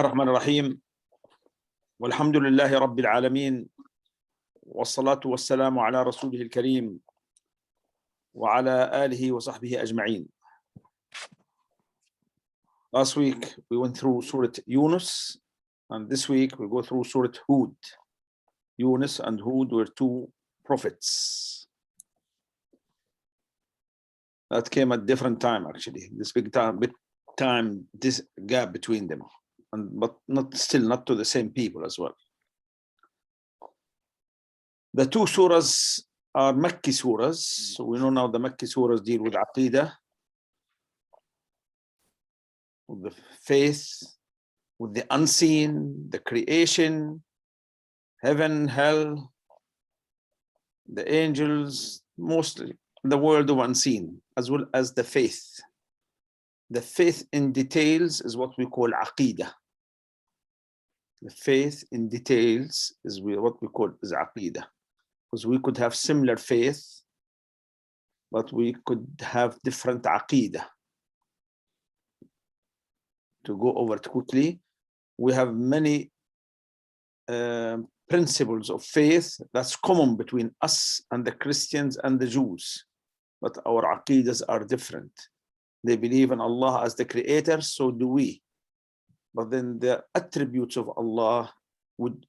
الرحمن الرحيم والحمد لله رب العالمين والصلاة والسلام على رسوله الكريم وعلى آله وصحبه أجمعين. Last week we went through Surah Yunus, and this week we go through Surah Hud. Yunus and Hud were two prophets that came at different time, actually. This big time this gap between them, but not to the same people as well. The two surahs are Makki surahs. So we know now the Makki surahs deal with Aqidah, with the faith, with the unseen, the creation, heaven, hell, the angels, mostly the world of unseen, as well as the faith. The faith in details is what we call Aqidah. The faith in details is what we call Aqidah. Because we could have similar faith, but we could have different Aqidah. To go over it quickly, we have many principles of faith that's common between us and the Christians and the Jews, but our Aqeedas are different. They believe in Allah as the creator, so do we. But then the attributes of Allah would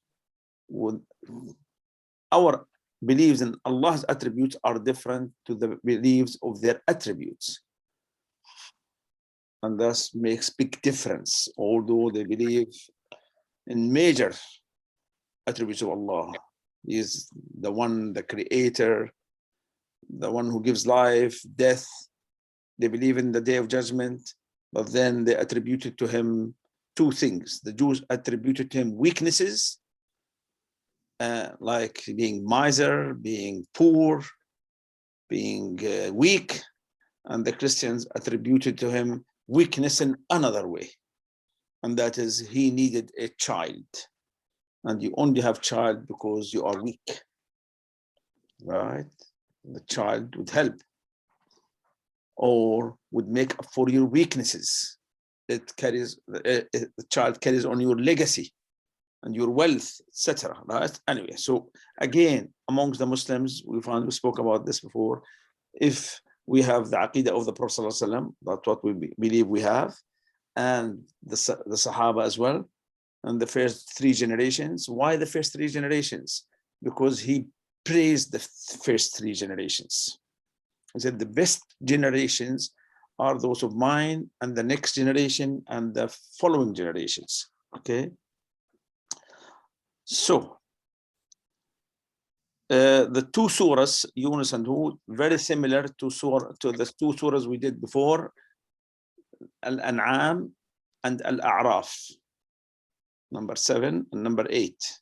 our beliefs in Allah's attributes are different to the beliefs of their attributes. And thus makes big difference, although they believe in major attributes of Allah. He is the one, the creator, the one who gives life, death. They believe in the day of judgment, but then they attributed to him two things. The Jews attributed to him weaknesses, like being miser, being poor, being weak, and the Christians attributed to him weakness in another way, and that is he needed a child, and you only have child because you are weak, right? The child would help or would make up for your weaknesses. It carries, the child carries on your legacy and your wealth, etc. Right? Anyway, so again, amongst the Muslims, we spoke about this before. If we have the Aqidah of the Prophet ﷺ, that's what we believe we have, and the Sahaba as well, and the first three generations. Why the first three generations? Because he praised the first three generations. He said the best generations are those of mine and the next generation and the following generations. Okay. So the two surahs, Yunus and Hud, very similar to the two surahs we did before, Al-An'am and Al-A'raf, number 7 and number 8.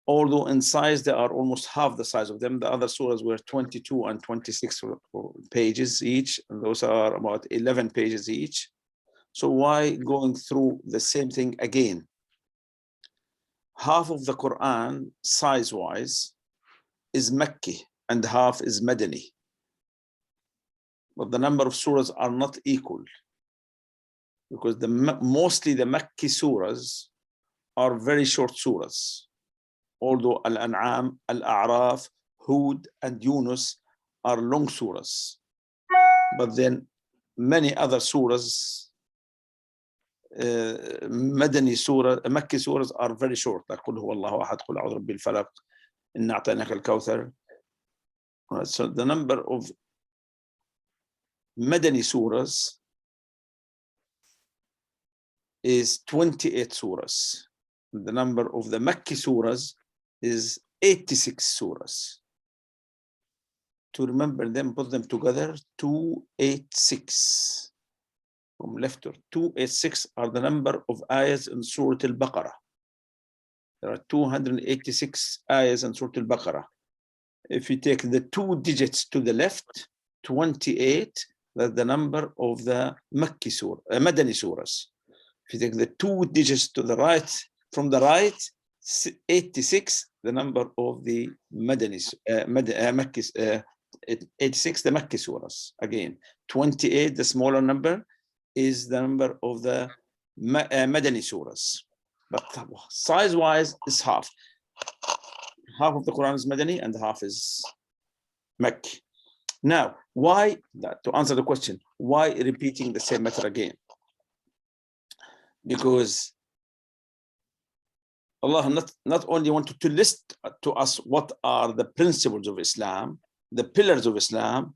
Although in size they are almost half the size of them. The other surahs were 22 and 26 pages each, and those are about 11 pages each. So why going through the same thing again? Half of the Quran, size-wise, is Makki and half is Madani. But the number of surahs are not equal, because mostly the Makki surahs are very short surahs. Although Al-An'am, Al-A'raf, Hud, and Yunus are long surahs. But then many other surahs, Madani surah, Makki surahs are very short, like Qul huwa Allahu ahad, Qul a'udhu rabbil falaq, Inna a'tainaka al-kawthar. So the number of Madani surahs is 28 surahs. The number of the Makki surahs is 86 surahs. To remember them, put them together, 286. From left to 286 are the number of ayahs in Surah Al-Baqarah. There are 286 ayahs in Surah Al-Baqarah. If you take the 2 digits to the left, 28, that's the number of the Makki surah, Madani surahs. If you take the 2 digits to the right, from the right, 86, the number of the Madani, Makki, 86, the Makki surahs. Again, 28, the smaller number, is the number of the Madani surahs. But size-wise, it's half. Half of the Quran is Madani and half is Makki. Now, why, to answer the question, why repeating the same matter again? Because Allah not only wanted to list to us what are the principles of Islam, the pillars of Islam,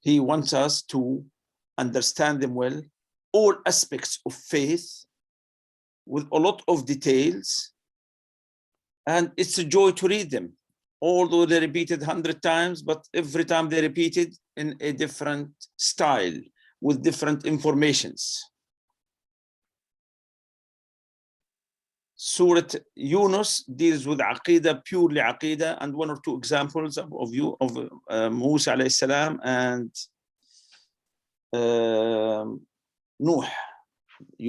He wants us to understand them well, all aspects of faith with a lot of details, and it's a joy to read them. Although they're repeated 100 times, but every time they're repeated in a different style with different informations. Surah Yunus deals with Aqidah, purely Aqidah, and one or two examples of Musa alayhi salam and Nuh.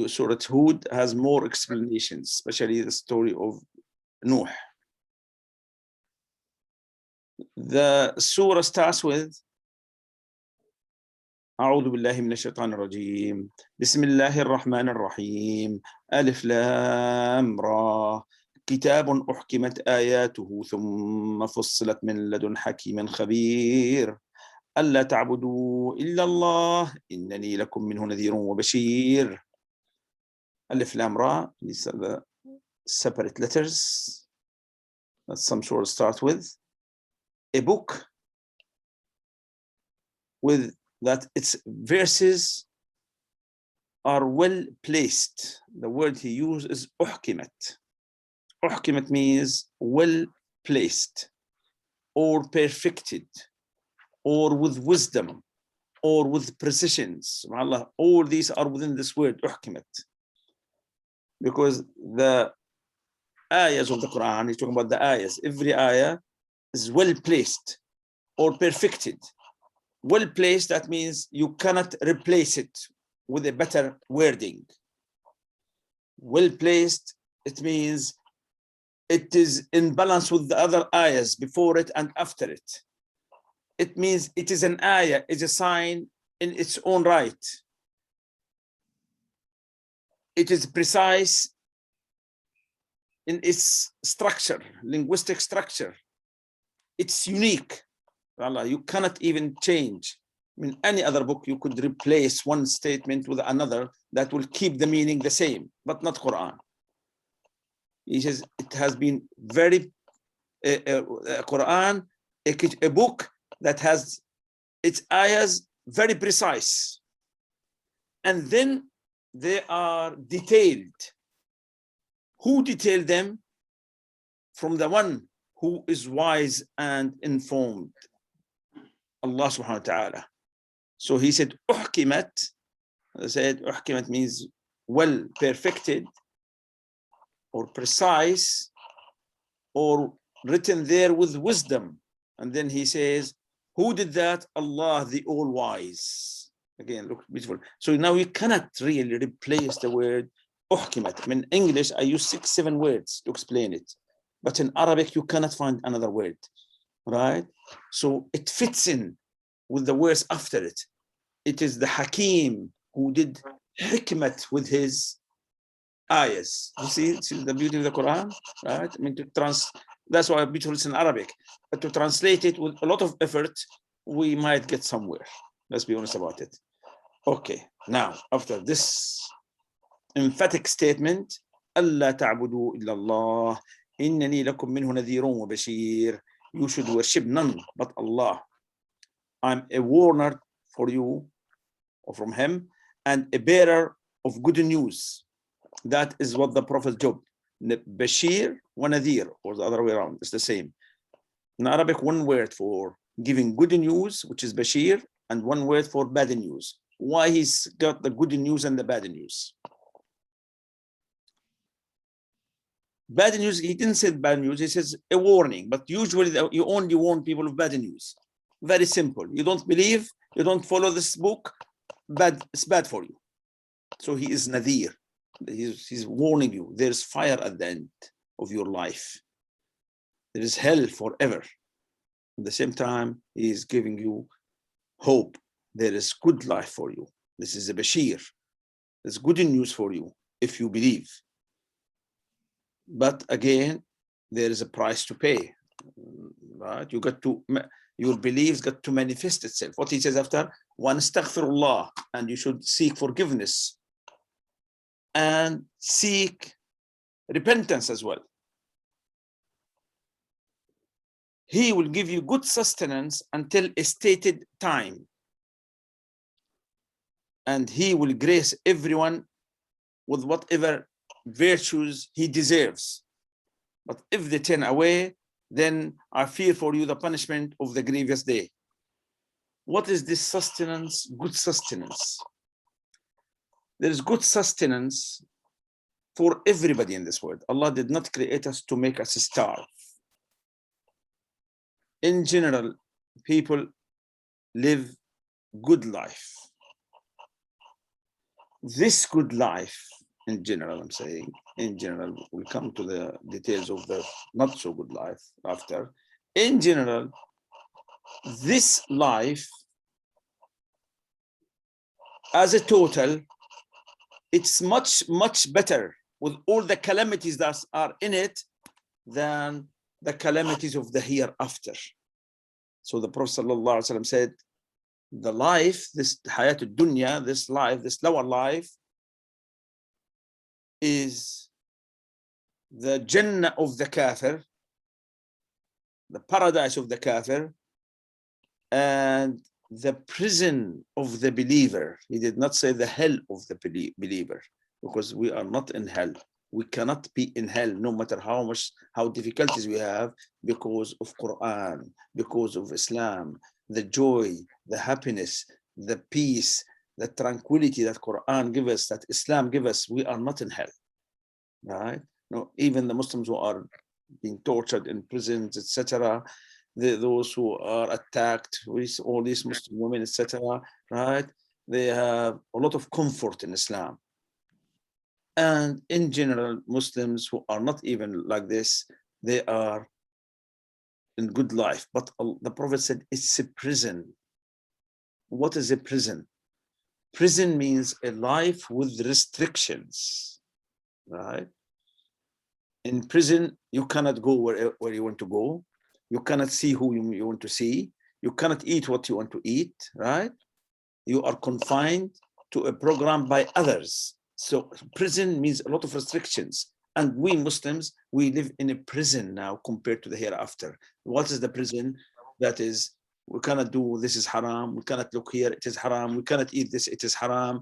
Surah Hud has more explanations, especially the story of Nuh. The surah starts with أعوذ بالله من الشيطان الرجيم بسم الله الرحمن الرحيم ألف لام را كتاب أحكمت آياته ثم فصلت من لدن حكيم خبير ألا تعبدوا إلا الله إنني لكم منه نذير وبشير. ألف لام را, these are the separate letters that some surahs start with. A book with that its verses are well placed. The word he used is uhkimat. Uhkimat means well placed or perfected or with wisdom or with precision. SubhanAllah, all these are within this word uhkimat. Because the ayahs of the Quran, he's talking about the ayahs, every ayah is well placed or perfected. Well placed, that means you cannot replace it with a better wording. Well placed, it means it is in balance with the other ayahs before it and after it. It means it is an ayah, it's a sign in its own right. It is precise in its structure, linguistic structure. It's unique. Allah, you cannot even change. I mean, any other book, you could replace one statement with another that will keep the meaning the same, but not Quran. He says it has been very, Quran, a book that has its ayahs very precise. And then they are detailed. Who detailed them? From the one who is wise and informed, Allah subhanahu wa ta'ala. So he said, uhkimat. I said, uhkimat means well perfected or precise or written there with wisdom. And then he says, who did that? Allah, the all-wise. Again, look, beautiful. So now you cannot really replace the word uhkimat. In English, I use 6-7 words to explain it. But in Arabic, you cannot find another word, right? So it fits in with the words after it. It is the Hakim who did hikmat with his ayahs. You see the beauty of the Quran, right? I mean, that's why beautiful is in Arabic. But to translate it with a lot of effort, we might get somewhere. Let's be honest about it. Okay, now after this emphatic statement, Allah ta'budu illallah, innani lakum minhu nadhirun wa bashir. You should worship none but Allah. I'm a warner for you, or from him, and a bearer of good news. That is what the Prophet's job. Bashir wa Nadir, or the other way around, it's the same. In Arabic, one word for giving good news, which is Bashir, and one word for bad news. Why he's got the good news and the bad news? Bad news, he didn't say bad news, he says a warning, but usually you only warn people of bad news. Very simple. You don't believe, you don't follow this book, it's bad for you. So he is Nadir. He's warning you. There's fire at the end of your life. There is hell forever. At the same time, he is giving you hope. There is good life for you. This is a Bashir. There's good news for you. if you believe. But again, there is a price to pay, right? You got to, your beliefs got to manifest itself. What he says after, one astaghfirullah, and you should seek forgiveness and seek repentance as well. He will give you good sustenance until a stated time, and he will grace everyone with whatever virtues he deserves. But if they turn away, then I fear for you the punishment of the grievous day. What is this sustenance? Good sustenance. There is good sustenance for everybody in this world. Allah did not create us to make us starve. In general, people live good life. This good life, in general, I'm saying, in general, we'll come to the details of the not so good life after. In general, this life, as a total, it's much, much better with all the calamities that are in it than the calamities of the hereafter. So the Prophet ﷺ said, the life, this hayat dunya, this life, this lower life, is the Jannah of the kafir, the paradise of the kafir, and the prison of the believer. He did not say the hell of the believer, because we are not in hell. We cannot be in hell, no matter how difficulties we have, because of Quran, because of Islam, the joy, the happiness, the peace, the tranquility that Quran gives us, that Islam gives us. We are not in hell, right? No, even the Muslims who are being tortured in prisons, etc., those who are attacked with all these Muslim women, etc., right? They have a lot of comfort in Islam. And in general, Muslims who are not even like this, they are in good life. But the Prophet said it's a prison. What is a prison? Prison means a life with restrictions, right? In prison, you cannot go where you want to go. You cannot see who you want to see. You cannot eat what you want to eat, right? You are confined to a program by others. So prison means a lot of restrictions. And we Muslims, we live in a prison now compared to the hereafter. What is the prison? That is, we cannot do, this is haram. We cannot look here, it is haram. We cannot eat this, it is haram.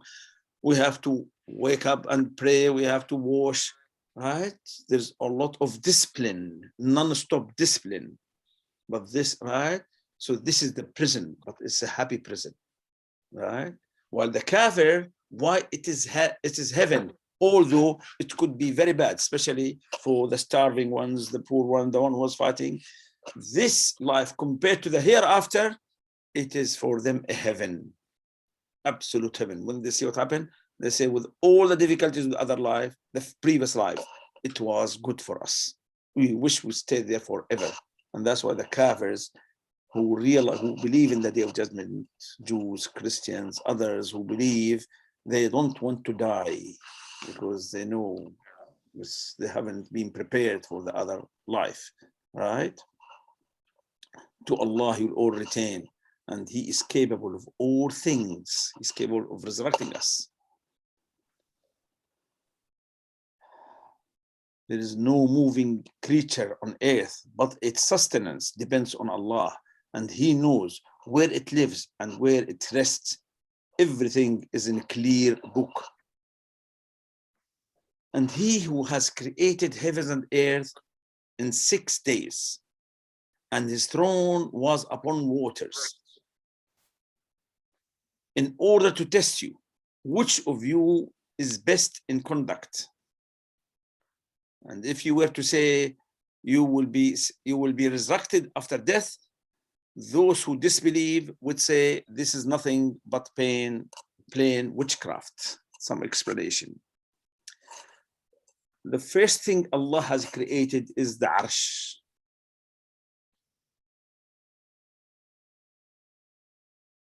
We have to wake up and pray. We have to wash, right? There's a lot of discipline, non-stop discipline. But this, right? So this is the prison, but it's a happy prison, right? While the kafir, why it is heaven, although it could be very bad, especially for the starving ones, the poor one, the one who was fighting. This life compared to the hereafter, it is for them a heaven, absolute heaven. When they see what happened, they say with all the difficulties of the other life, the previous life, it was good for us. We wish we stayed there forever. And that's why the kafirs who believe in the Day of Judgment, Jews, Christians, others who believe, they don't want to die because they know they haven't been prepared for the other life, right? To Allah, He will all retain, and He is capable of all things. He's capable of resurrecting us. There is no moving creature on earth, but its sustenance depends on Allah, and He knows where it lives and where it rests. Everything is in a clear book. And He who has created heavens and earth in 6 days, and His throne was upon waters, in order to test you, which of you is best in conduct. And if you were to say you will be resurrected after death, those who disbelieve would say this is nothing but plain witchcraft. Some explanation. The first thing Allah has created is the Arsh.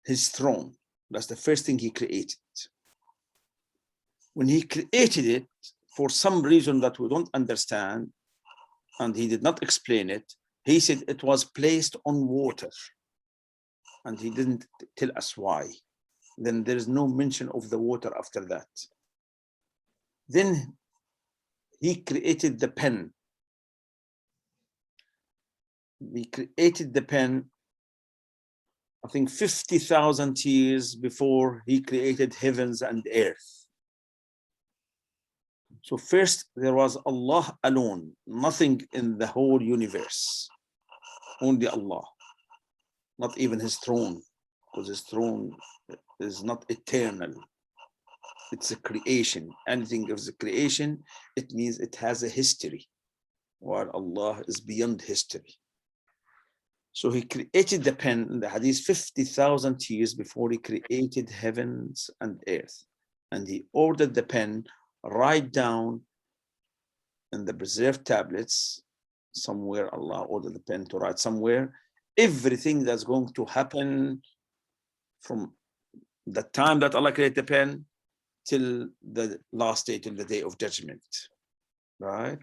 His throne. That's the first thing He created. when he created it, for some reason that we don't understand, and he did not explain it, he said it was placed on water, and he didn't tell us why. Then there is no mention of the water after that. Then he created the pen. He created the pen, I think 50,000 years before he created heavens and earth. So first there was Allah alone, nothing in the whole universe, only Allah, not even his throne, because his throne is not eternal. It's a creation. Anything is a creation, it means it has a history, while Allah is beyond history. So he created the pen in the hadith 50,000 years before he created heavens and earth. And he ordered the pen, write down in the preserved tablets, somewhere Allah ordered the pen to write somewhere, everything that's going to happen from the time that Allah created the pen till the last day, till the day of judgment, right?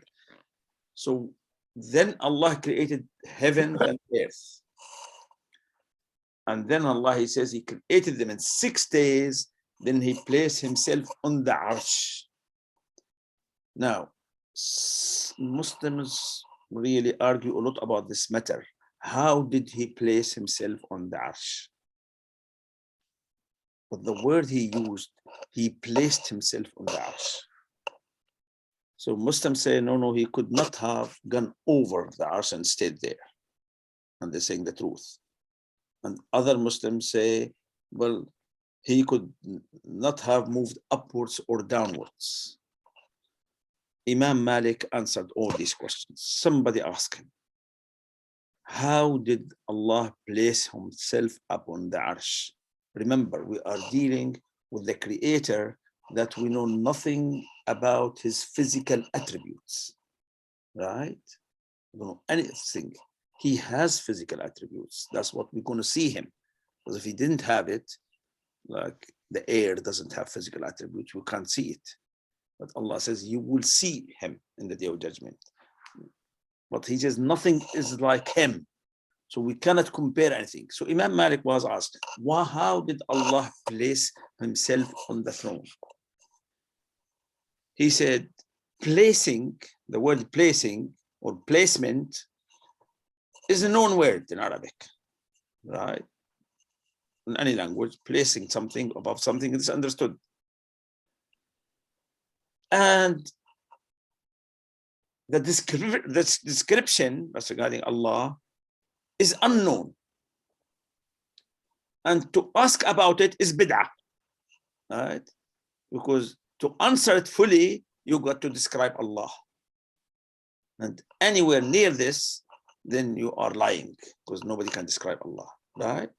So then Allah created heaven and earth. And then Allah, he says, he created them in 6 days. Then he placed himself on the arsh. Now, Muslims really argue a lot about this matter. How did he place himself on the arsh? But the word he used, he placed himself on the arsh. So Muslims say, no, he could not have gone over the arsh and stayed there. And they're saying the truth. And other Muslims say, well, he could not have moved upwards or downwards. Imam Malik answered all these questions. Somebody asked him, how did Allah place himself upon the arsh? Remember, we are dealing with the creator that we know nothing about his physical attributes, right? We don't know anything. He has physical attributes. That's what we're going to see him. Because if he didn't have it, like the air doesn't have physical attributes, we can't see it. But Allah says, you will see him in the day of judgment. But he says, nothing is like him. So we cannot compare anything. So Imam Malik was asked, how did Allah place himself on the throne? He said, placing, the word placing or placement is a known word in Arabic, right? In any language, placing something above something is understood. And the description as regarding Allah is unknown. And to ask about it is bid'ah, right? Because to answer it fully, you got to describe Allah. And anywhere near this, then you are lying, because nobody can describe Allah, right?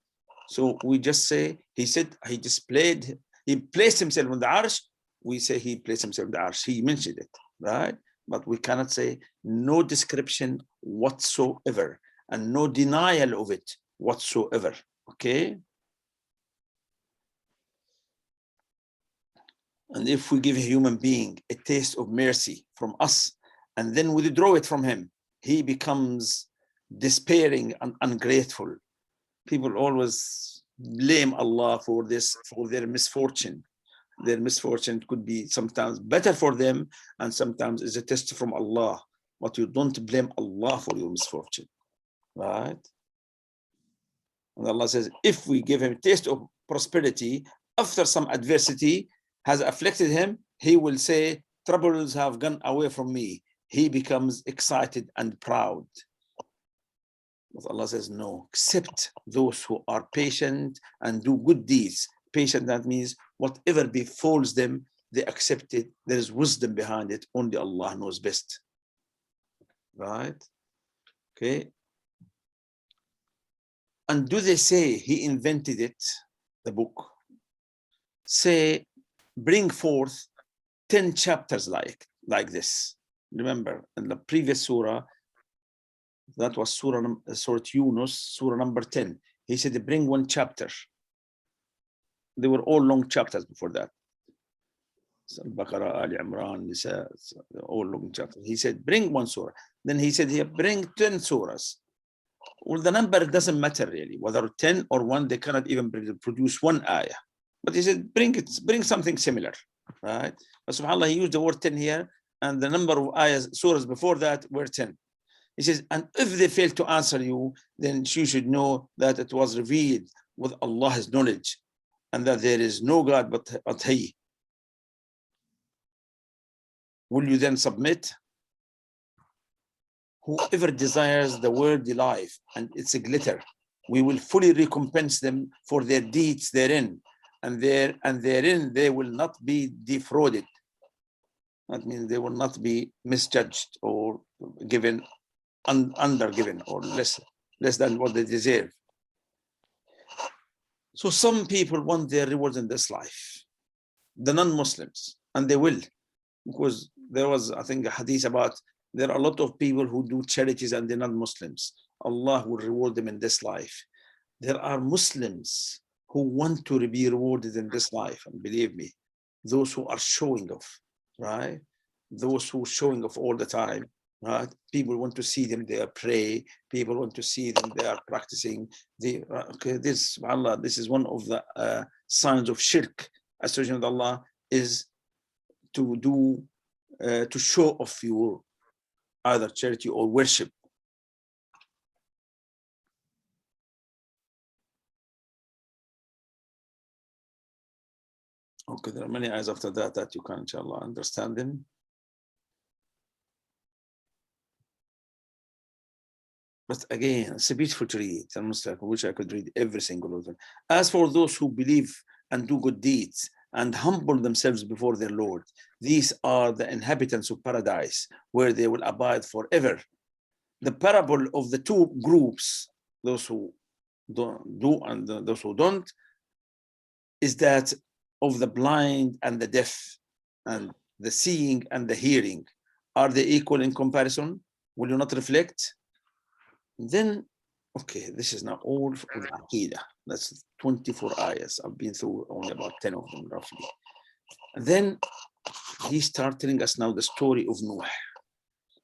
So we just say, he said, he placed himself on the arsh. We say he placed himself on the arsh. He mentioned it, right? But we cannot say no description whatsoever and no denial of it whatsoever, okay? And if we give a human being a taste of mercy from us and then withdraw it from him, he becomes despairing and ungrateful. People always blame Allah for this, for their misfortune. Their misfortune could be sometimes better for them and sometimes is a test from Allah. But you don't blame Allah for your misfortune, right? And Allah says, if we give him a taste of prosperity after some adversity has afflicted him, he will say, troubles have gone away from me. He becomes excited and proud. But Allah says, no, except those who are patient and do good deeds. Patient, that means whatever befalls them, they accept it. There is wisdom behind it. Only Allah knows best. Right? Okay. And do they say he invented it, the book? Say, bring forth 10 chapters like this. Remember, in the previous surah, that was Surah Yunus, Surah number 10. He said, bring one chapter. They were all long chapters before that. Al-Baqarah, Ali Imran, Nisa, all long chapters. He said, bring one surah. Then he said here, bring 10 surahs. Well, the number doesn't matter really, whether 10 or 1, they cannot even produce one ayah. But he said, bring something similar, right? But subhanAllah, he used the word 10 here, and the number of ayahs, surahs before that were 10. He says, and if they fail to answer you, then you should know that it was revealed with Allah's knowledge, and that there is no God but He. Will you then submit? Whoever desires the worldly life and its glitter, we will fully recompense them for their deeds therein, and therein they will not be defrauded. That means they will not be misjudged or given undergiven or less than what they deserve. So some people want their rewards in this life, the non-Muslims, and they will, because there was, I think, a hadith about there are a lot of people who do charities and they're not Muslims. Allah will reward them in this life. There are Muslims who want to be rewarded in this life, and believe me, those who are showing off, right? Those who are showing off all the time, right? People want to see them, they are pray. People want to see them, they are practicing. This is one of the signs of shirk, association with Allah, is to show off your either charity or worship. Okay, there are many ayahs after that you can, inshallah, understand them. But again, it's a beautiful to read. I wish I could read every single of them. As for those who believe and do good deeds and humble themselves before their Lord, these are the inhabitants of paradise, where they will abide forever. The parable of the two groups, those who do and those who don't, is that of the blind and the deaf, and the seeing and the hearing. Are they equal in comparison? Will you not reflect? Then, okay, this is now all for the Aqidah. That's 24 ayahs. I've been through only about 10 of them roughly. And then he started telling us now the story of Nuh.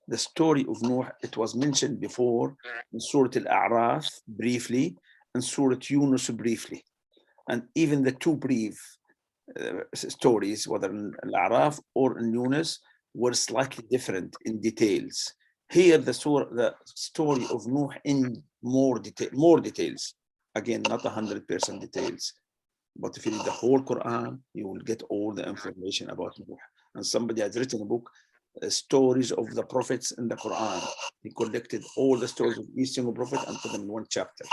The story of Nuh, it was mentioned before in Surah Al-A'raf briefly, and Surah Yunus briefly. And even the two brief stories, whether in Al-A'raf or in Yunus, were slightly different in details. Here, the story of Nuh in more details. Again, not 100% details. But if you read the whole Quran, you will get all the information about Nuh. And somebody has written a book, stories of the prophets in the Quran. He collected all the stories of each single prophet and put them in one chapter.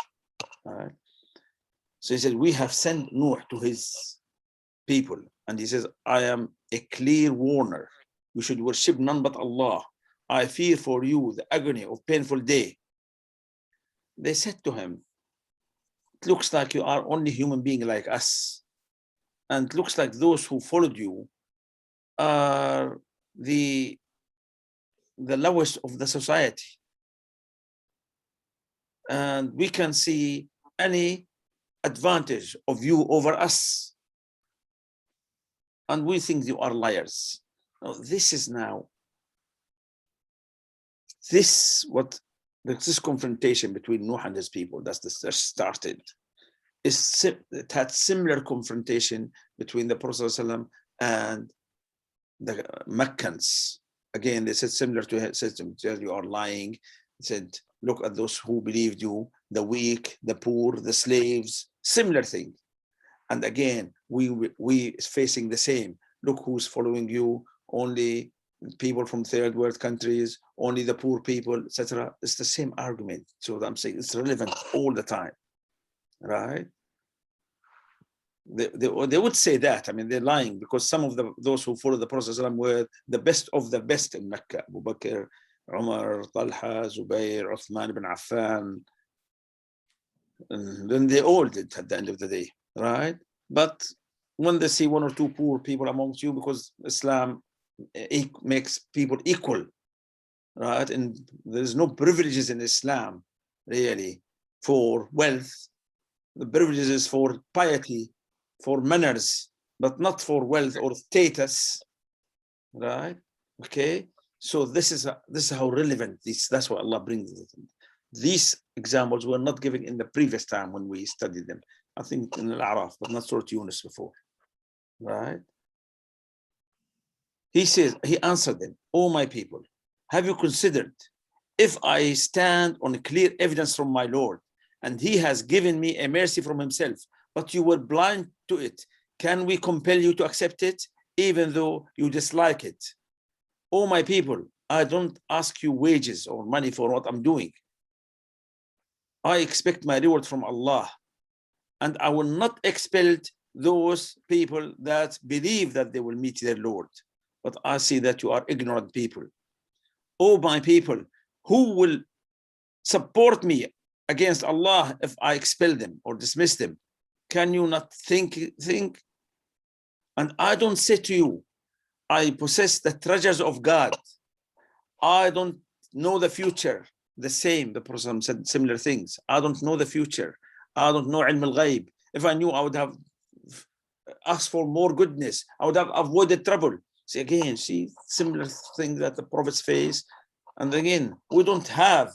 All right. So he said, we have sent Nuh to his people. And he says, I am a clear warner. You should worship none but Allah. I fear for you the agony of painful day. They said to him, it looks like you are only human being like us. And it looks like those who followed you are the lowest of the society. And we can see any advantage of you over us. And we think you are liars. Now, this is now, this confrontation between Nuh and his people, that's started. It had similar confrontation between the Prophet ﷺ and the Meccans. Again, they said similar to his system, you are lying. He said, look at those who believed you, the weak, the poor, the slaves, similar thing. And again, we facing the same. Look who's following you, only people from third world countries, only the poor people, etc. It's the same argument. So I'm saying it's relevant all the time, right? They would say that. I mean, they're lying, because some of those who follow the Prophet were the best of the best in Mecca. Abu Bakr, Umar, Talha, Zubayr, Uthman ibn Affan. And then they all did at the end of the day, right? But when they see one or two poor people amongst you, because Islam makes people equal, right? And there's no privileges in Islam, really, for wealth. The privileges is for piety, for manners, but not for wealth or status, right? Okay, so this is how relevant this. That's why Allah brings it. These examples were not given in the previous time when we studied them. I think in Al-A'raf, but not Surah Yunus before, right? He says, he answered them, "O my people, have you considered if I stand on clear evidence from my Lord, and he has given me a mercy from himself, but you were blind to it, can we compel you to accept it, even though you dislike it? O my people, I don't ask you wages or money for what I'm doing. I expect my reward from Allah, and I will not expel those people that believe that they will meet their Lord. But I see that you are ignorant people. O my people, who will support me against Allah if I expel them or dismiss them? Can you not think? And I don't say to you, I possess the treasures of God. I don't know the future. The same, the Prophet said similar things. I don't know the future. I don't know ilm al-ghaib. If I knew, I would have asked for more goodness. I would have avoided trouble. See, again, see similar things that the prophets face. And again, we don't have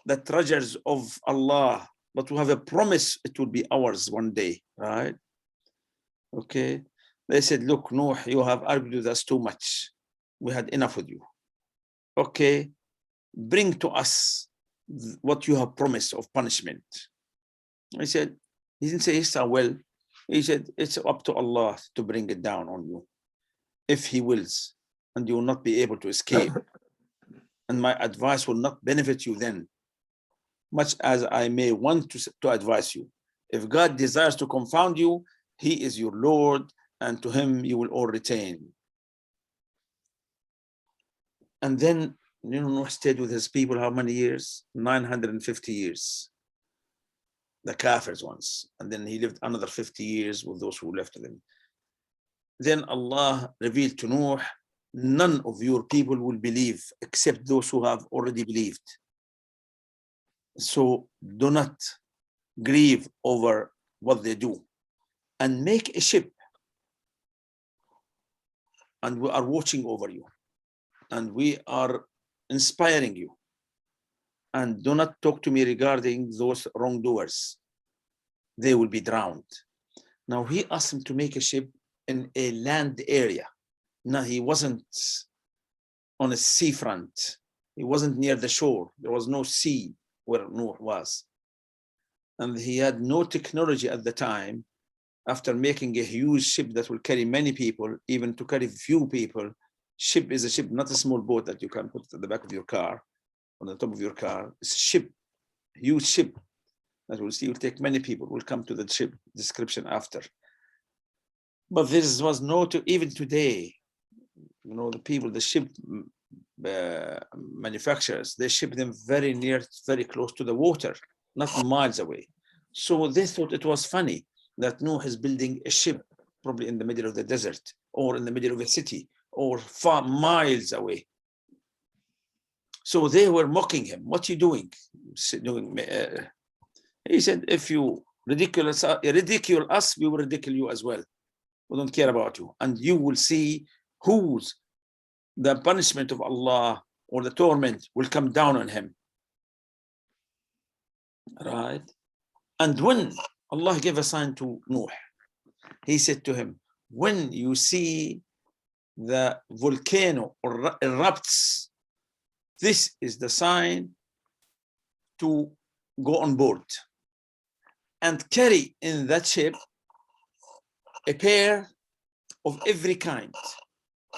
the treasures of Allah, but we have a promise it will be ours one day, right? Okay. They said, look, Nuh, you have argued with us too much. We had enough with you. Okay, bring to us what you have promised of punishment. He said, he didn't say, yes, I will. He said, it's up to Allah to bring it down on you, if he wills, and you will not be able to escape. And my advice will not benefit you then, much as I may want to advise you. If God desires to confound you, he is your Lord, and to him you will all retain. And then, you know, Nuh stayed with his people how many years? 950 years. The Kafirs ones. And then he lived another 50 years with those who left him. Then Allah revealed to Nuh, none of your people will believe except those who have already believed. So do not grieve over what they do, and make a ship, and we are watching over you, and we are inspiring you, and do not talk to me regarding those wrongdoers. They will be drowned. Now he asked him to make a ship in a land area. Now he wasn't on a seafront. He wasn't near the shore. There was no sea where Nuh was. And he had no technology at the time. After making a huge ship that will carry many people, even to carry few people, ship is a ship, not a small boat that you can put at the back of your car, on the top of your car. It's a ship, huge ship that will see will take many people. We'll come to the ship description after. But this was not, even today, you know, the people, the ship manufacturers, they ship them very near, very close to the water, not miles away. So they thought it was funny that Nuh is building a ship, probably in the middle of the desert, or in the middle of a city, or far miles away. So they were mocking him. What are you doing? He said, if you ridicule us, we will ridicule you as well. We don't care about you. And you will see whose the punishment of Allah or the torment will come down on him. Right? And when Allah gave a sign to Nuh, he said to him, when you see the volcano erupts, this is the sign to go on board and carry in that ship a pair of every kind,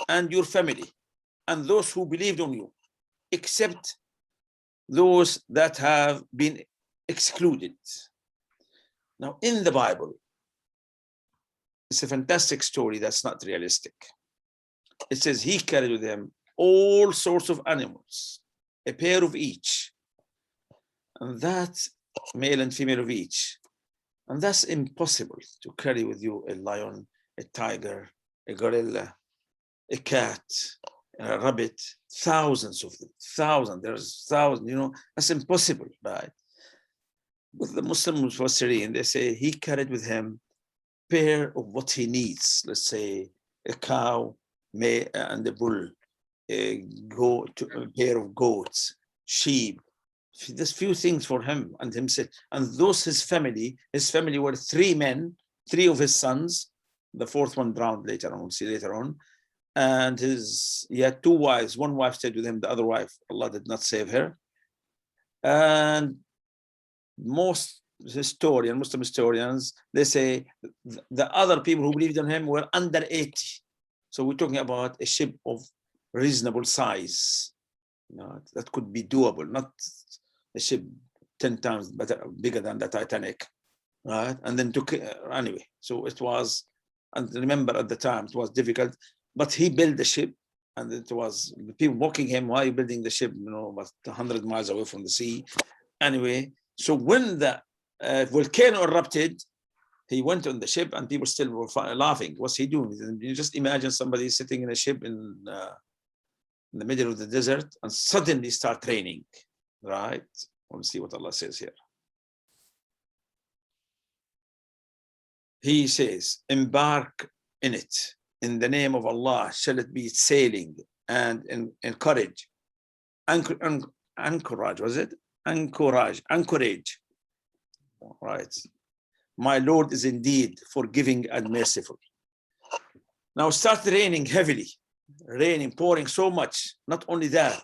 and your family, and those who believed on you, except those that have been excluded. Now, in the Bible, it's a fantastic story that's not realistic. It says he carried with him all sorts of animals, a pair of each, and that's male and female of each. And that's impossible to carry with you a lion, a tiger, a gorilla, a cat, a rabbit, thousands of them, there's thousands, you know, that's impossible, right? But the Muslims were Syrian, they say he carried with him pair of what he needs. Let's say a cow and a bull, a pair of goats, sheep. There's few things for him and himself. And those his family were 3 men, 3 of his sons. The 4th one drowned later on, we'll see later on. And he had 2 wives. One wife stayed with him, the other wife, Allah did not save her. And most Muslim historians, they say the other people who believed in him were under 80. So we're talking about a ship of reasonable size. That could be doable, not a ship 10 times bigger than the Titanic, right? And then took anyway. So it was, and remember at the time it was difficult, but he built the ship, and it was the people mocking him. Why are you building the ship? About 100 miles away from the sea. Anyway, so when the volcano erupted, he went on the ship, and people still were laughing. What's he doing? You just imagine somebody sitting in a ship in the middle of the desert, and suddenly start raining, right? We'll see what Allah says here. He says, embark in it. In the name of Allah shall it be sailing, and encourage. Anchorage, was it? Anchorage. Right. My Lord is indeed forgiving and merciful. Now start raining heavily. Raining, pouring so much. Not only that,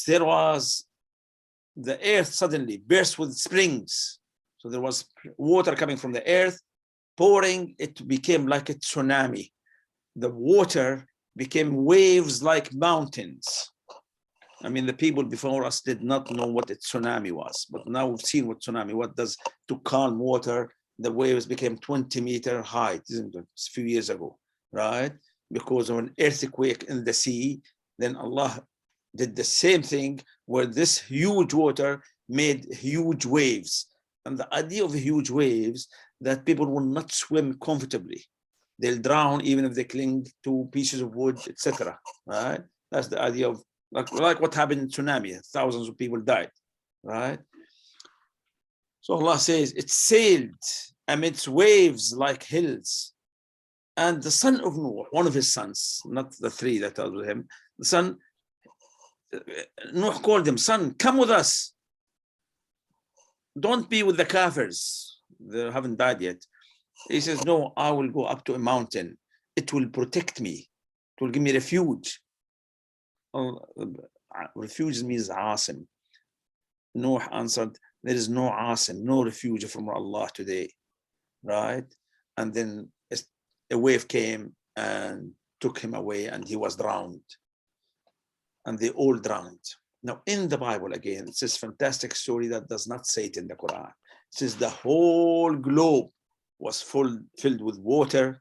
there was the earth suddenly burst with springs. So there was water coming from the earth, pouring. It became like a tsunami. The water became waves like mountains. I mean, the people before us did not know what a tsunami was, but now we've seen what tsunami, what does to calm water. The waves became 20-meter high, isn't it? A few years ago, right? Because of an earthquake in the sea. Then Allah did the same thing where this huge water made huge waves. And the idea of huge waves, that people will not swim comfortably. They'll drown even if they cling to pieces of wood, etc. Right? That's the idea of like what happened in tsunami. Thousands of people died, right? So Allah says, it sailed amidst waves like hills. And the son of Noah, one of his sons, not the 3 that are with him, the son, Noah called him, son, come with us. Don't be with the kafirs. They haven't died yet. He says, no, I will go up to a mountain. It will protect me. It will give me refuge. Refuge means asim. Noah answered, there is no asim, no refuge from Allah today, right? And then a wave came and took him away, and he was drowned. And they all drowned. Now in the Bible, again, it's this fantastic story that does not say it in the Quran. It says the whole globe was filled with water,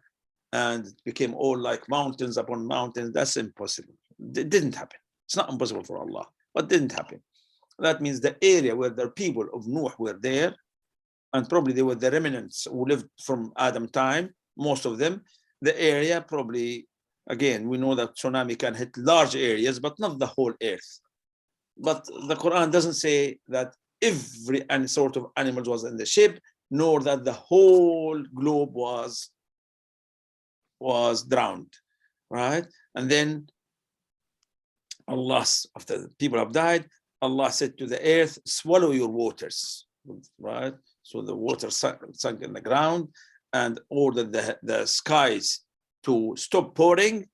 and it became all like mountains upon mountains. That's impossible. It didn't happen. It's not impossible for Allah, but it didn't happen. That means the area where the people of Noah were there, and probably they were the remnants who lived from Adam time, most of them, the area probably, again, we know that tsunami can hit large areas, but not the whole earth. But the Quran doesn't say that every sort of animal was in the ship, nor that the whole globe was drowned, right? And then Allah, after the people have died, Allah said to the earth, swallow your waters, right? So the water sunk in the ground, and ordered the skies to stop pouring.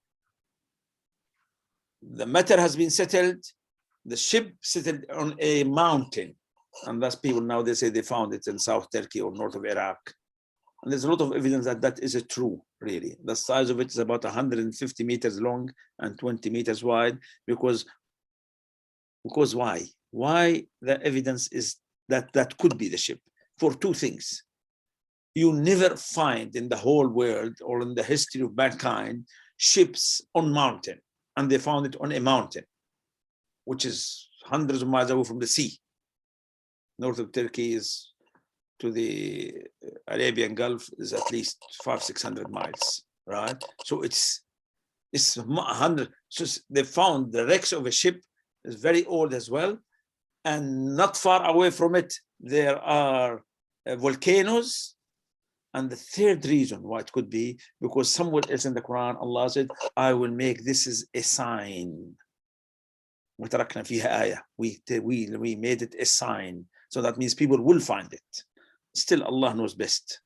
The matter has been settled. The ship settled on a mountain. And thus people now, they say they found it in South Turkey or north of Iraq. And there's a lot of evidence that that is true, really. The size of it is about 150 meters long and 20 meters wide, because why? Why the evidence is that that could be the ship? For 2 things. You never find in the whole world or in the history of mankind ships on mountain, and they found it on a mountain, which is hundreds of miles away from the sea. North of Turkey is to the Arabian Gulf is at least 500-600 miles, right? So it's 100. So they found the wrecks of a ship is very old as well, and not far away from it there are volcanoes, And the third reason why it could be, because somewhere else in the Quran, Allah said, I will make this is a sign. وتركنا فيها آية. We made it a sign. So that means people will find it. Still, Allah knows best.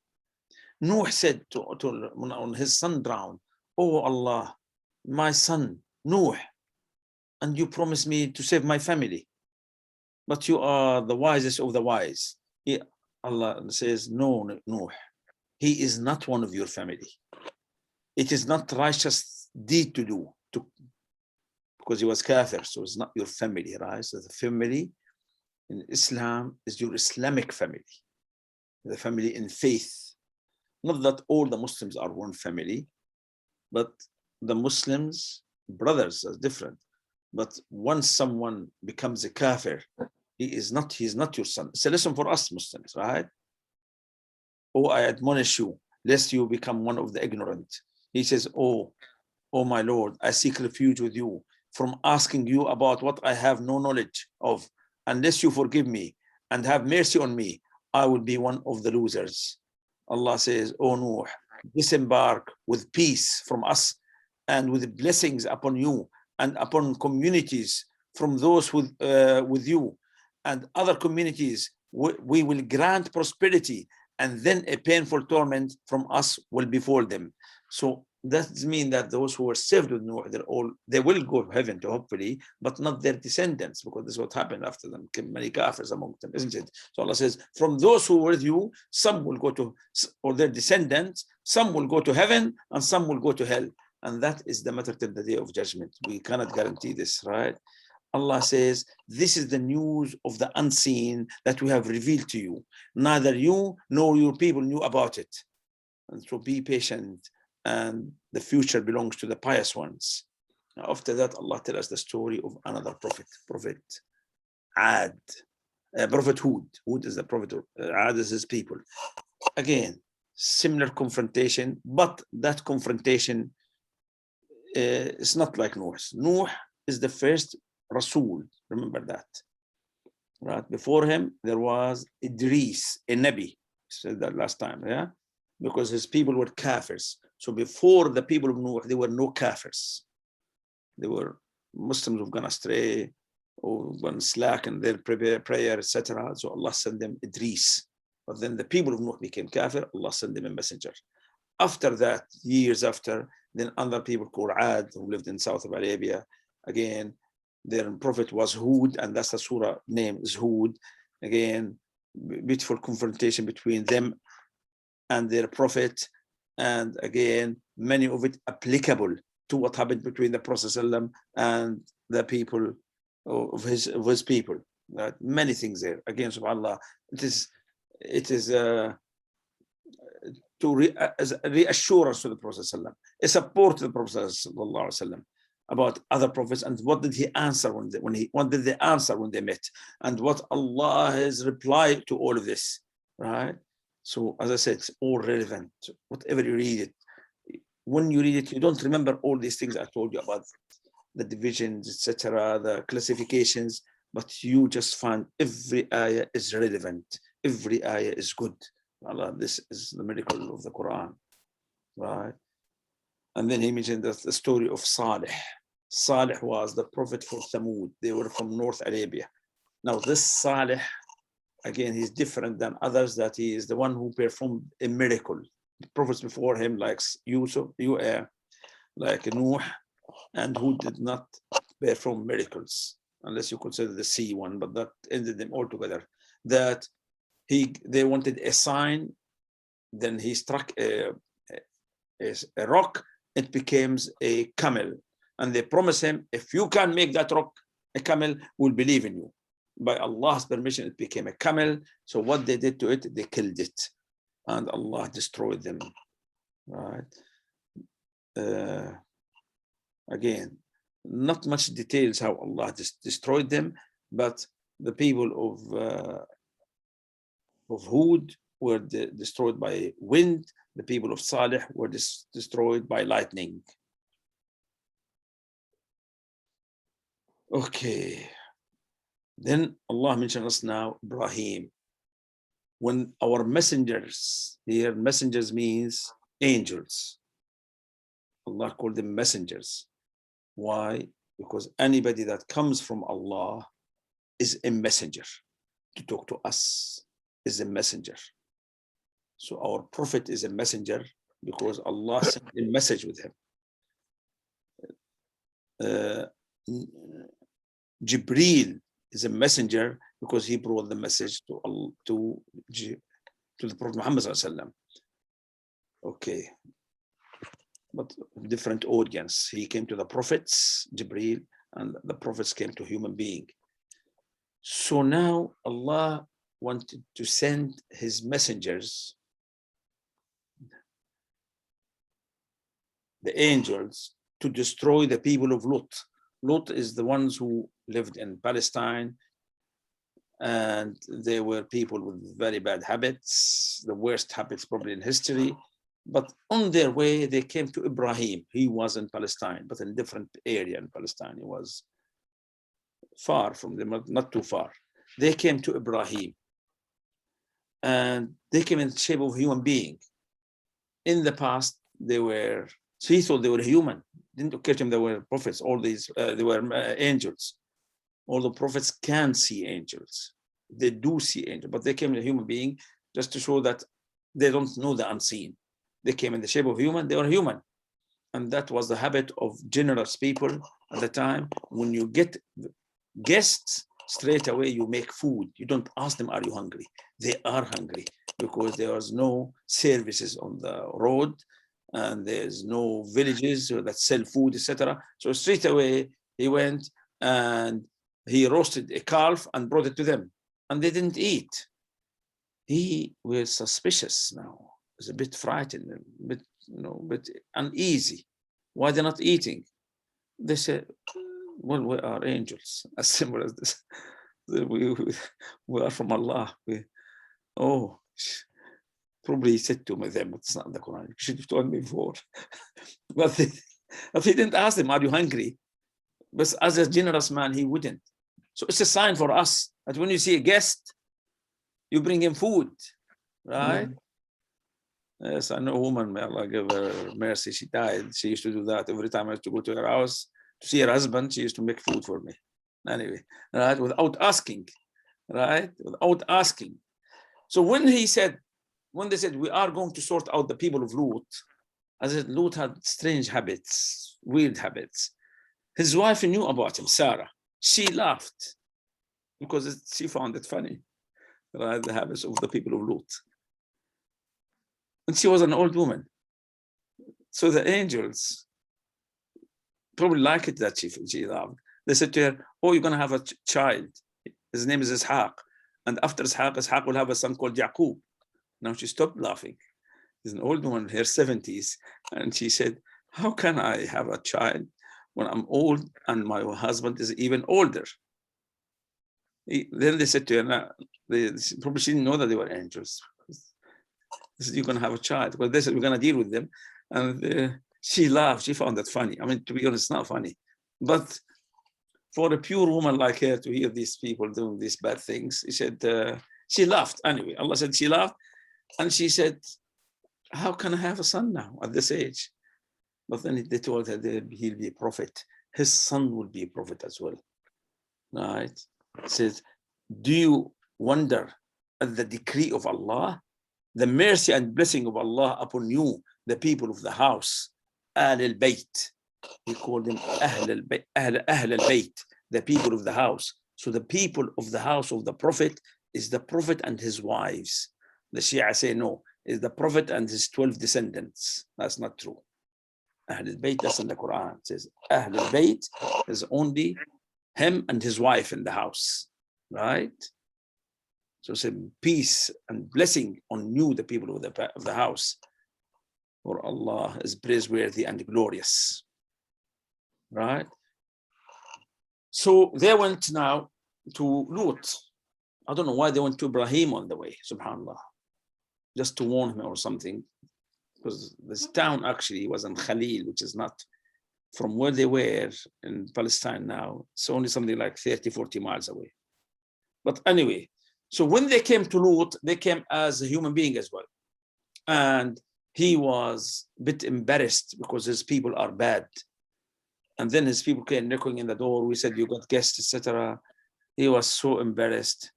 Nuh said when his son drowned, oh Allah, my son, Nuh, and you promised me to save my family, but you are the wisest of the wise. Allah says, no, Nuh, he is not one of your family. It is not righteous deed to do, because he was kafir, so it's not your family, right? So the family in Islam is your Islamic family, the family in faith. Not that all the Muslims are one family, but the Muslims, brothers, are different. But once someone becomes a kafir, he's not your son. It's a lesson for us Muslims, right? Oh, I admonish you, lest you become one of the ignorant. He says, oh my Lord, I seek refuge with you from asking you about what I have no knowledge of. Unless you forgive me and have mercy on me, I will be one of the losers. Allah says, oh Nuh, disembark with peace from us and with blessings upon you and upon communities from those with you and other communities. We will grant prosperity, and then a painful torment from us will befall them. So that means that those who were saved with Noah, they will go to heaven, hopefully, but not their descendants, because this is what happened after them. Many kafirs among them, isn't it? So Allah says, from those who were with you, some will go to, or their descendants, some will go to heaven and some will go to hell. And that is the matter till the day of judgment. We cannot guarantee this, right? Allah says, this is the news of the unseen that we have revealed to you. Neither you nor your people knew about it. And so be patient, and the future belongs to the pious ones. Now, after that, Allah tells us the story of another prophet, Prophet Ad, Prophet Hud. Hud is the prophet, Ad is his people. Again, similar confrontation, but that confrontation is not like Noah's. Noah is the first Rasul, remember that. Right? Before him, there was Idris, a Nabi, said that last time, yeah? Because his people were kafirs. So before the people of Noah, there were no kafirs. They were Muslims who've gone astray, or gone slack in their prayer, etc. So Allah sent them Idris. But then the people of Noah became kafir, Allah sent them a messenger. After that, years after, then other people called Ad, who lived in south of Arabia. Again, their prophet was Hud, and that's the surah name is Hud. Again, beautiful confrontation between them and their prophet, and again, many of it applicable to what happened between the Prophet ﷺ and the people of his people. Many things there. Again, subhanAllah, it is as a reassurance to the Prophet ﷺ, a support to the Prophet ﷺ about other prophets, and what did he answer what did they answer when they met, and what Allah has replied to all of this, right? So as I said, it's all relevant. Whatever you read it, when you read it, you don't remember all these things I told you about, the divisions, etc., the classifications, but you just find every ayah is relevant, every ayah is good. Allah, this is the miracle of the Quran, right? And then he mentioned the story of Salih. Salih was the prophet for Thamud. They were from North Arabia. Now this Salih, again, he's different than others, that he is the one who performed a miracle. The prophets before him, like Yusuf, like Nuh, and who did not perform miracles, unless you consider the sea one, but that ended them all together. That they wanted a sign, then he struck a rock, it becomes a camel, and they promise him, if you can make that rock a camel, we'll believe in you. By Allah's permission, it became a camel. So what they did to it, they killed it, and Allah destroyed them, right? Again, not much details how Allah destroyed them, but the people of Hud were destroyed by wind. The people of Salih were destroyed by lightning. Okay. Then Allah mentions us now Ibrahim. when our messengers, here messengers means angels. Allah called them messengers. Why? Because anybody that comes from Allah is a messenger. To talk to us is a messenger. So our prophet is a messenger because Allah sent a message with him. Jibreel is a messenger because he brought the message to the Prophet Muhammad ﷺ. Okay, but different audience. He came to the prophets, Jibreel, and the prophets came to human being. So now Allah wanted to send his messengers, the angels, to destroy the people of Lut. Lut is the ones who lived in Palestine, and they were people with very bad habits, the worst habits probably in history. But on their way, they came to Ibrahim. He was in Palestine, but in a different area in Palestine. He was far from them, not too far. They came to Ibrahim, and they came in the shape of a human being. In the past, they were, so he thought they were human. Didn't occur to him they were prophets. All these, they were angels. All the prophets can see angels. They do see angels, but they came in a human being just to show that they don't know the unseen. They came in the shape of human, they were human. And that was the habit of generous people at the time. When you get guests, straight away you make food. You don't ask them, are you hungry? They are hungry because there was no services on the road and there's no villages that sell food, etc. So straight away he went and he roasted a calf and brought it to them, and they didn't eat. He was suspicious now. Was a bit frightened, a bit, bit uneasy. Why they're not eating? They said, well, we are angels, as simple as this. We are from Allah. Probably he said to them, but it's not in the Quran. You should have told me before. but he didn't ask them, are you hungry? But as a generous man, he wouldn't. So it's a sign for us that when you see a guest, you bring him food, right? Yes, I know a woman, may Allah give her mercy, she died. She used to do that every time I used to go to her house to see her husband. She used to make food for me. Anyway, right, without asking, right, without asking. So when they said, we are going to sort out the people of Lut, as I said, Lut had strange habits, weird habits. His wife knew about him, Sarah. She laughed because she found it funny, right, the habits of the people of Lut. And she was an old woman. So the angels probably liked it that she laughed. They said to her, oh, you're going to have a child. His name is Ishaq. And after Ishaq will have a son called Yaqub. Now she stopped laughing. She's an old woman in her 70s. And she said, how can I have a child when I'm old and my husband is even older? Then they said to her, probably she didn't know that they were angels. They said, you're going to have a child. Well, they said, we're going to deal with them. And she laughed. She found that funny. I mean, to be honest, it's not funny. But for a pure woman like her to hear these people doing these bad things, he said, she laughed. Anyway, Allah said she laughed. And she said, how can I have a son now at this age? But then they told her that he'll be a prophet. His son will be a prophet as well. Right? It says, do you wonder at the decree of Allah? The mercy and blessing of Allah upon you, the people of the house, Ahl al-Bayt. He called them Ahl al-Bayt, the people of the house. So the people of the house of the Prophet is the Prophet and his wives. The Shia say no, is the Prophet and his 12 descendants. That's not true. Ahl al-Bayt, that's in the Quran. It says Ahl al-Bayt is only him and his wife in the house, right? So say peace and blessing on you, the people of the house. For Allah is praiseworthy and glorious, right? So they went now to Lut. I don't know why they went to Ibrahim on the way, subhanAllah, just to warn him or something, because this town actually was in Khalil, which is not from where they were in Palestine now. It's only something like 30, 40 miles away. But anyway, So when they came to Lut, they came as a human being as well. And he was a bit embarrassed because his people are bad. And then his people came knocking in the door. We said, you got guests, etc. He was so embarrassed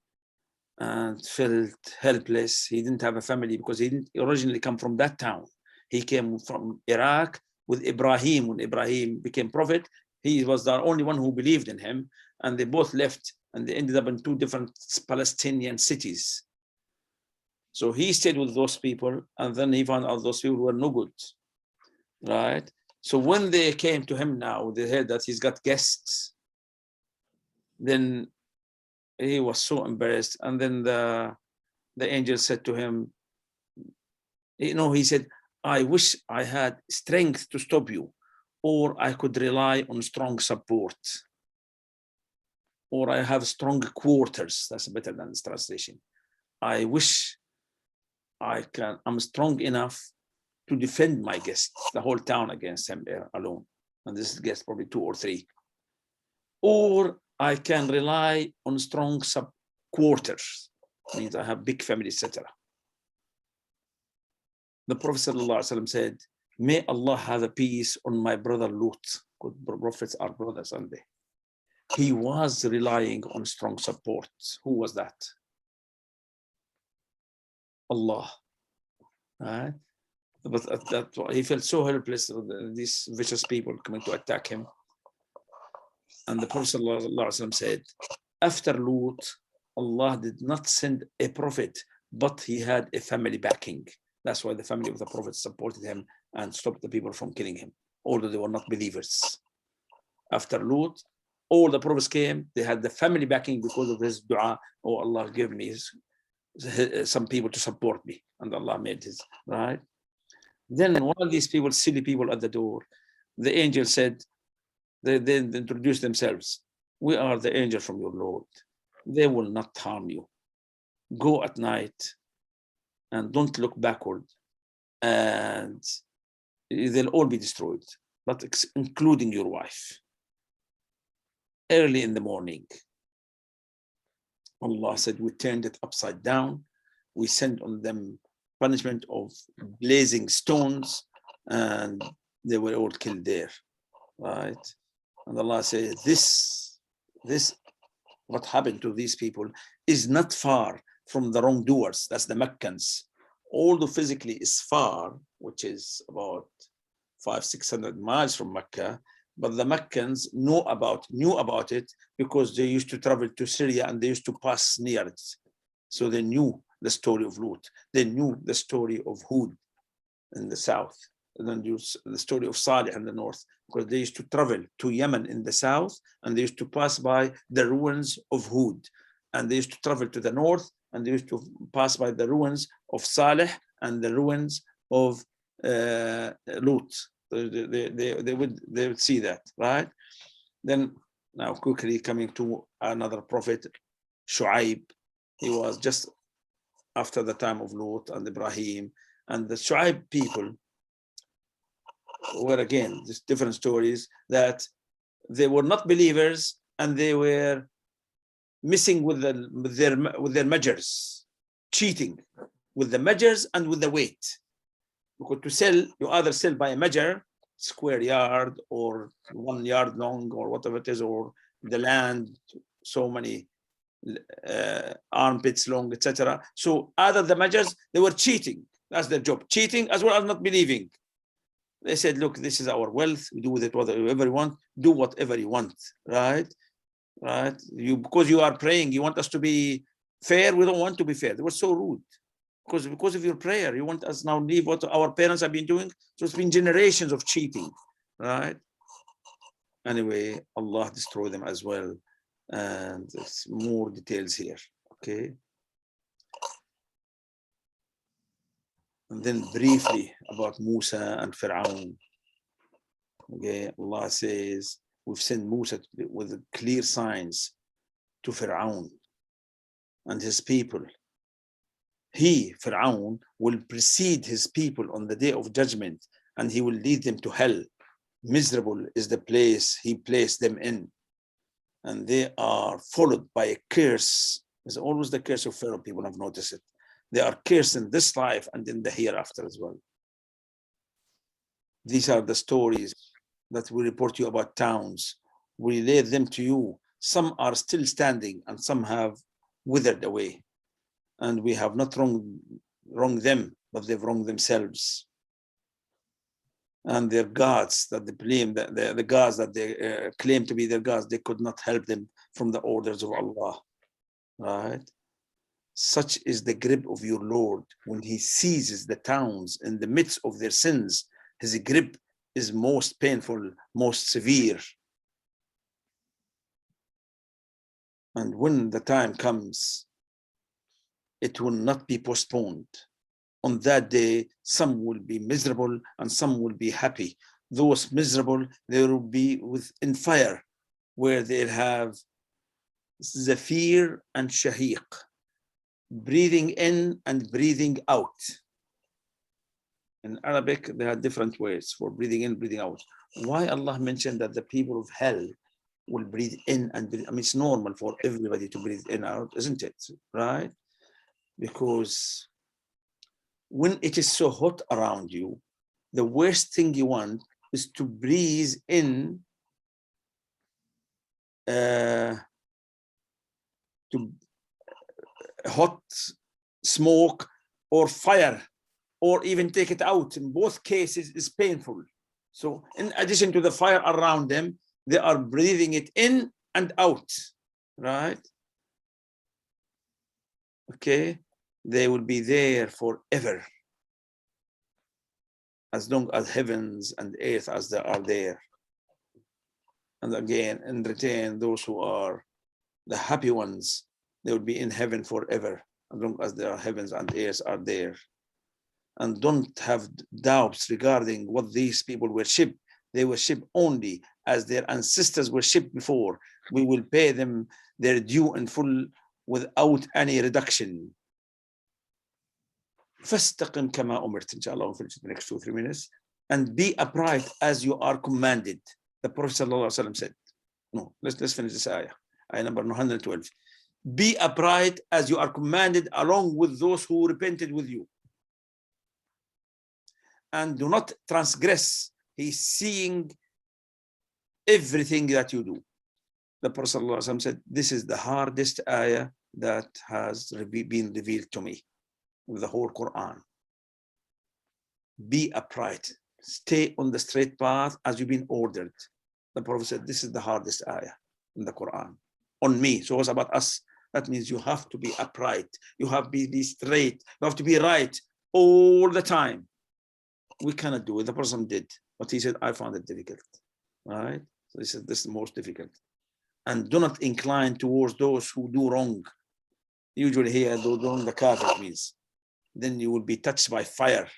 and felt helpless. He didn't have a family because he didn't originally come from that town. He came from Iraq with Ibrahim. When Ibrahim became prophet, he was the only one who believed in him. And they both left and they ended up in two different Palestinian cities. So he stayed with those people, and then he found out those people were no good, right? So when they came to him now, they heard that he's got guests. Then he was so embarrassed. And then the angel said to him, you know, he said, I wish I had strength to stop you, or I could rely on strong support, or I have strong quarters. That's better than this translation. I wish I'm strong enough to defend my guests, the whole town against him alone. And this is guest probably 2 or 3. Or I can rely on strong quarters, means I have big family, etc. The Prophet ﷺ said, may Allah have a peace on my brother Lut. Good prophets are brothers, aren't they? He was relying on strong support. Who was that? Allah. Right? But that he felt so helpless with these vicious people coming to attack him. And the Prophet ﷺ said, after Lut, Allah did not send a prophet, but he had a family backing. That's why the family of the Prophet supported him and stopped the people from killing him, although they were not believers. After Lut, all the prophets came, they had the family backing because of his dua. Oh, Allah, give me some people to support me. And Allah made his, right? Then one of these people, silly people at the door, the angel said, they introduced themselves. We are the angel from your Lord. They will not harm you. Go at night and don't look backward, and they'll all be destroyed, but including your wife. Early in the morning, Allah said, we turned it upside down. We sent on them punishment of blazing stones, and they were all killed there, right? And Allah said, this what happened to these people is not far from the wrongdoers. That's the Meccans. Although physically is far, which is about 500-600 miles from Mecca, but the Meccans knew about it because they used to travel to Syria and they used to pass near it. So they knew the story of Lut. They knew the story of Hud in the south, and then the story of Salih in the north, because they used to travel to Yemen in the south, and they used to pass by the ruins of Hud, and they used to travel to the north, and they used to pass by the ruins of Salih and the ruins of Lut. They would see that, right? Then now quickly coming to another prophet, Shu'aib. He was just after the time of Lut and Ibrahim, and the Shu'aib people were, again, just different stories, that they were not believers and they were missing with their measures, cheating with the measures and with the weight. Because to sell, you either sell by a measure, square yard or 1 yard long or whatever it is, or the land so many armpits long, etc. So either the measures, they were cheating. That's their job, cheating as well as not believing. They said, look, this is our wealth. We do with it whatever you want. Do whatever you want, right? Right? Because you are praying, you want us to be fair. We don't want to be fair. They were so rude. Because of your prayer, you want us now leave what our parents have been doing. So it's been generations of cheating, right? Anyway, Allah destroyed them as well. And there's more details here, okay? And then briefly about Musa and Fir'aun. Okay, Allah says, we've sent Musa with clear signs to Fir'aun and his people. He, Fir'aun, will precede his people on the day of judgment, and he will lead them to hell. Miserable is the place he placed them in, and they are followed by a curse It's always the curse of Pharaoh. People have noticed it. They are cursed in this life and in the hereafter as well. These are the stories that we report to you about towns. We lay them to you. Some are still standing and some have withered away. And we have not wronged them, but they've wronged themselves. And their gods that they blame, the gods that they claim to be their gods, they could not help them from the orders of Allah. Right? Such is the grip of your Lord when he seizes the towns in the midst of their sins. His grip is most painful, most severe. And when the time comes, it will not be postponed. On that day, some will be miserable and some will be happy. Those miserable, they will be in fire, where they'll have zafir and shahiq, breathing in and breathing out. In Arabic, there are different words for breathing in, breathing out. Why Allah mentioned that the people of hell will breathe in and breathe? I mean, it's normal for everybody to breathe in and out, isn't it? Right? Because when it is so hot around you, the worst thing you want is to breathe in to hot smoke or fire, or even take it out. In both cases, is painful. So in addition to the fire around them, they are breathing it in and out, right? Okay, they will be there forever, as long as heavens and earth as they are there. And again, in return, those who are the happy ones, they will be in heaven forever, as long as there are heavens and earth are there. And don't have doubts regarding what these people worship. They worship only as their ancestors worshipped before. We will pay them their due in full without any reduction. فَاسْتَقِمْ كَمَا أُمِرْتَ. Inshallah, we'll finish the next 2-3 minutes. And be upright as you are commanded. The Prophet ﷺ said. No, let's finish this ayah. Ayah number 112. Be upright as you are commanded, along with those who repented with you. And do not transgress. He's seeing everything that you do. The Prophet ﷺ said, this is the hardest ayah that has been revealed to me with the whole Quran. Be upright. Stay on the straight path as you've been ordered. The Prophet said, this is the hardest ayah in the Quran. On me. So it's about us. That means you have to be upright. You have to be straight. You have to be right all the time. We cannot do it. The person did. But he said, I found it difficult. Right? So he said, this is the most difficult. And do not incline towards those who do wrong. Usually here, do wrong, the kafir means. Then you will be touched by fire.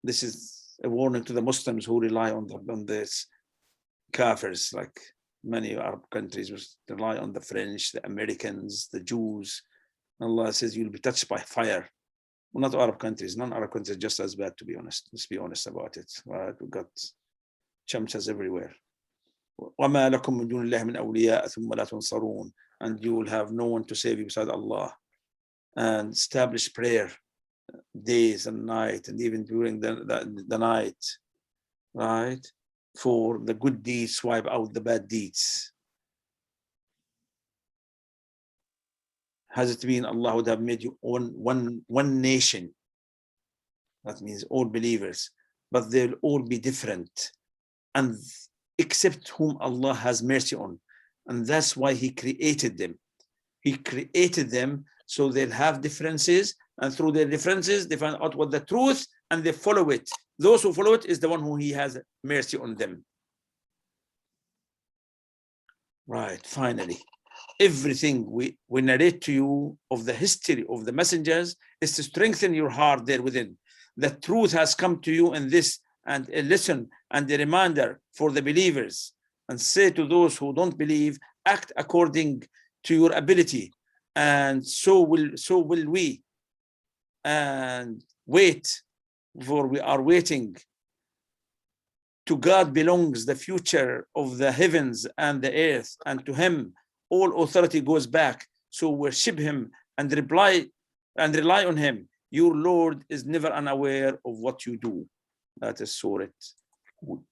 This is a warning to the Muslims who rely on this kafirs, like many Arab countries rely on the French, the Americans, the Jews. Allah says you'll be touched by fire. Well, not Arab countries, non-Arab countries just as bad, to be honest. Let's be honest about it. Right? We've got chamchas everywhere. وَمَا لَكُم مِّن دُونِ اللَّهِ مِنْ أَوْلِيَاءَ ثُمَّ لَا تُنصَرُونَ. And you will have no one to save you beside Allah. And establish prayer days and night, and even during the night, right? For the good deeds, swipe out the bad deeds. Has it been Allah would have made you one nation? That means all believers, but they'll all be different, and except whom Allah has mercy on. And that's why He created them. He created them so they'll have differences, and through their differences, they find out what the truth and they follow it. Those who follow it is the one who He has mercy on them. Right, finally. Everything we narrate to you of the history of the messengers is to strengthen your heart there within. The truth has come to you in this, and a lesson and a reminder for the believers. And say to those who don't believe, act according to your ability, and so will we. And wait, for we are waiting. To God belongs the future of the heavens and the earth, and to Him all authority goes back. so worship him and rely on him. Your Lord is never unaware of what you do. That is Surah Hud.